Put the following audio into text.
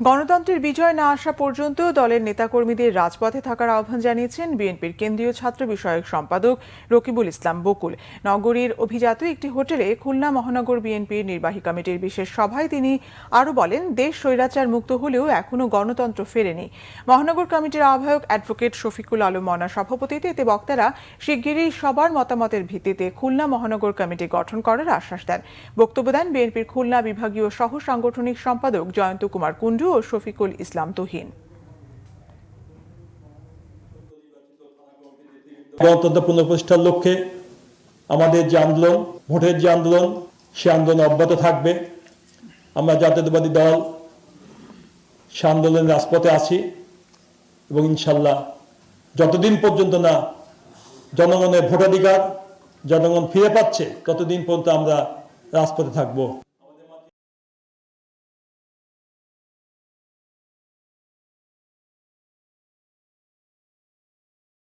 গণতন্ত্রের বিজয় না আসা পর্যন্ত দলের নেতাকর্মীদের রাজপথে থাকার আহ্বান জানিয়েছেন বিএনপির কেন্দ্রীয় ছাত্র বিষয়ক সম্পাদক রকিবুল ইসলাম বকুল। নগরীর অভিজাত একটি হোটেলে খুলনা মহানগর বিএনপির নির্বাহী কমিটির বিশেষ সভায় তিনি আরও বলেন, দেশ স্বৈরাচার মুক্ত হলেও এখনও গণতন্ত্র ফেরেনি। মহানগর কমিটির আহ্বায়ক অ্যাডভোকেট শফিকুল আলম মনার সভাপতিত্বে এতে বক্তারা শিগগিরই সবার মতামতের ভিত্তিতে খুলনা মহানগর কমিটি গঠন করার আশ্বাস দেন। বক্তব্য দেন বিএনপির খুলনা বিভাগীয় সহ সাংগঠনিক সম্পাদক জয়ন্ত কুমার কুণ্ডু ও শফিকুল ইসলাম তুহিন। গণতন্ত্র পুনঃপ্রতিষ্ঠার লক্ষ্যে আমাদের যে আন্দোলন, ভোটের যে আন্দোলন, সে আন্দোলন অব্যাহত থাকবে। আমরা জাতীয়তাবাদী দল সে আন্দোলনের রাজপথে আছি এবং ইনশাল্লাহ যতদিন পর্যন্ত না জনগণের ভোটাধিকার জনগণ ফিরে পাচ্ছে ততদিন পর্যন্ত আমরা রাজপথে থাকবো।